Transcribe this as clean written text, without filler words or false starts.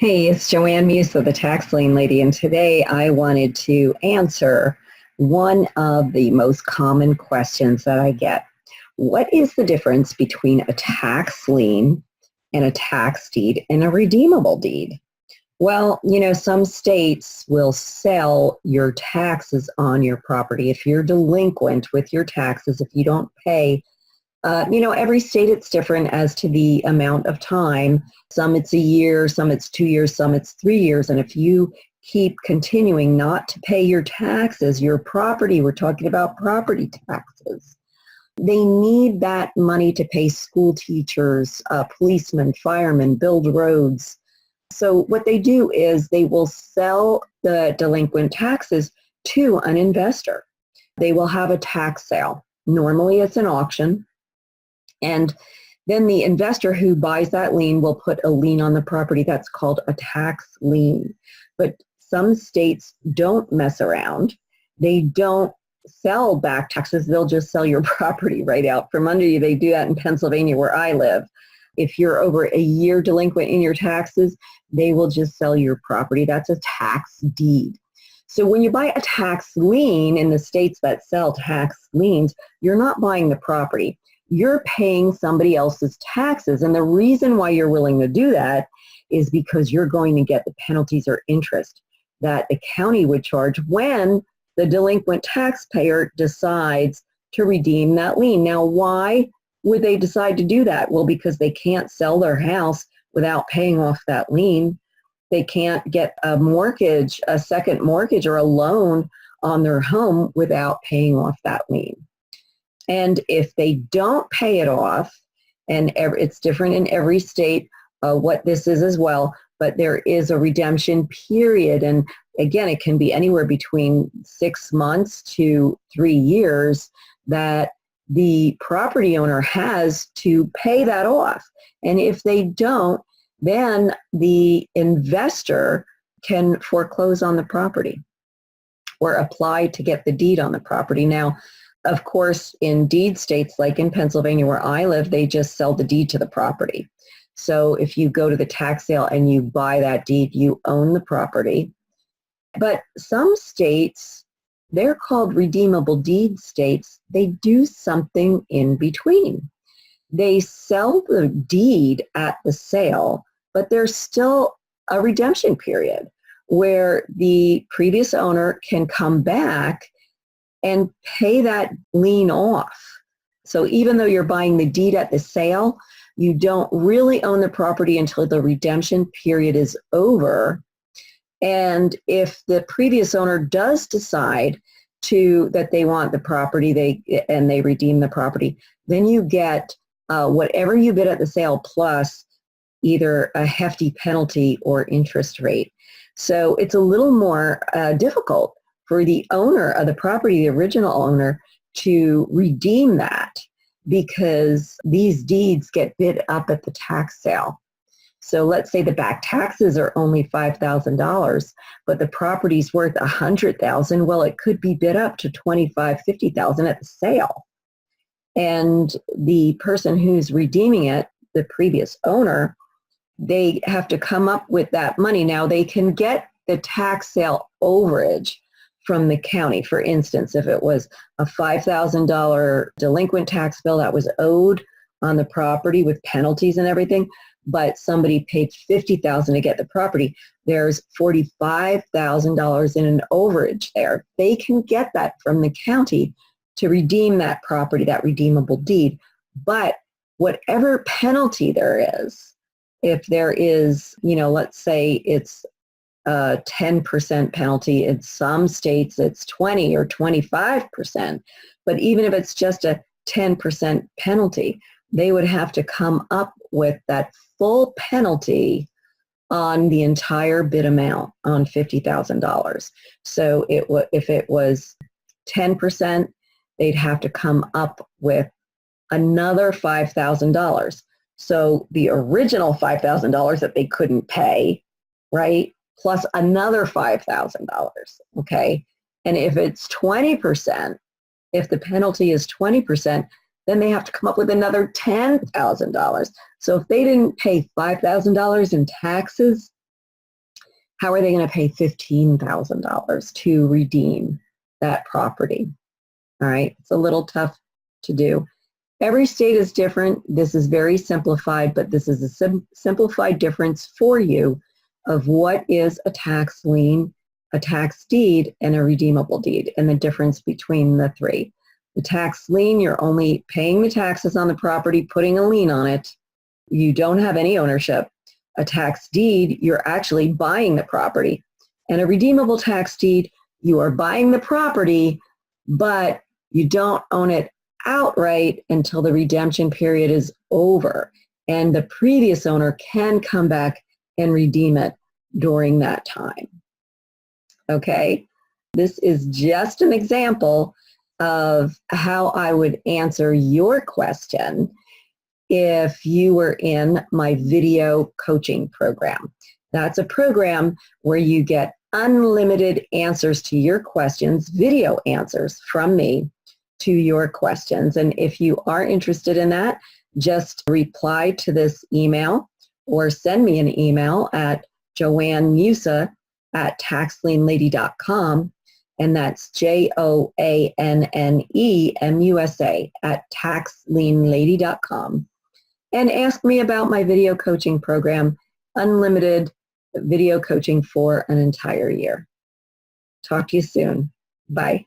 Hey, it's Joanne Musa, the tax lien lady, and today I wanted to answer one of the most common questions that I get. What is the difference between a tax lien and a tax deed and a redeemable deed? Well, some states will sell your taxes on your property. If you're delinquent with your taxes, if you don't pay, every state it's different as to the amount of time. Some it's a year, some it's 2 years, some it's 3 years. And if you keep continuing not to pay your taxes, your property, we're talking about property taxes, they need that money to pay school teachers, policemen, firemen, build roads. So what they do is they will sell the delinquent taxes to an investor. They will have a tax sale. Normally it's an auction. And then the investor who buys that lien will put a lien on the property. That's called a tax lien. But some states don't mess around. They don't sell back taxes. They'll just sell your property right out from under you. They do that in Pennsylvania where I live. If you're over a year delinquent in your taxes, they will just sell your property. That's a tax deed. So when you buy a tax lien in the states that sell tax liens, you're not buying the property. You're paying somebody else's taxes. And the reason why you're willing to do that is because you're going to get the penalties or interest that the county would charge when the delinquent taxpayer decides to redeem that lien. Now, why would they decide to do that? Well, because they can't sell their house without paying off that lien. They can't get a mortgage, a second mortgage or a loan on their home without paying off that lien. And if they don't pay it off, and it's different in every state what this is as well, but there is a redemption period. And again, it can be anywhere between 6 months to 3 years that the property owner has to pay that off. And if they don't, then the investor can foreclose on the property or apply to get the deed on the property. Now, of course, in deed states, like in Pennsylvania where I live, they just sell the deed to the property. So if you go to the tax sale and you buy that deed, you own the property. But some states, they're called redeemable deed states. They do something in between. They sell the deed at the sale, but there's still a redemption period where the previous owner can come back and pay that lien off. So even though you're buying the deed at the sale, you don't really own the property until the redemption period is over. And if the previous owner does decide that they want the property, they redeem the property, then you get whatever you bid at the sale plus either a hefty penalty or interest rate. So it's a little more difficult for the owner of the property, the original owner, to redeem that because these deeds get bid up at the tax sale. So let's say the back taxes are only $5,000, but the property's worth $100,000. Well, it could be bid up to $25,000, $50,000 at the sale. And the person who's redeeming it, the previous owner, they have to come up with that money. Now, they can get the tax sale overage from the county. For instance, if it was a $5,000 delinquent tax bill that was owed on the property with penalties and everything, but somebody paid $50,000 to get the property, there's $45,000 in an overage there. They can get that from the county to redeem that property, that redeemable deed. But whatever penalty there is, if there is, let's say it's a 10% penalty, in some states it's 20 or 25%, but even if it's just a 10% penalty, they would have to come up with that full penalty on the entire bid amount on $50,000. So if it was 10%, they'd have to come up with another $5,000. So the original $5,000 that they couldn't pay, right, plus another $5,000, okay? And if it's 20%, if the penalty is 20%, then they have to come up with another $10,000. So if they didn't pay $5,000 in taxes how are they going to pay $15,000 to redeem that property? All right, it's a little tough to do. Every state is different. This is very simplified, but this is a simplified difference for you of what is a tax lien, a tax deed, and a redeemable deed, and the difference between the three. The tax lien, you're only paying the taxes on the property, putting a lien on it. You don't have any ownership. A tax deed, you're actually buying the property. And a redeemable tax deed, you are buying the property, but you don't own it outright until the redemption period is over. And the previous owner can come back and redeem it during that time. Okay, this is just an example of how I would answer your question if you were in my video coaching program. That's a program where you get unlimited answers to your questions, video answers from me to your questions. And if you are interested in that, just reply to this email or send me an email at joannemusa@taxlienlady.com, and that's JOANNEMUSA@taxlienlady.com, and ask me about my video coaching program, unlimited video coaching for an entire year. Talk to you soon. Bye.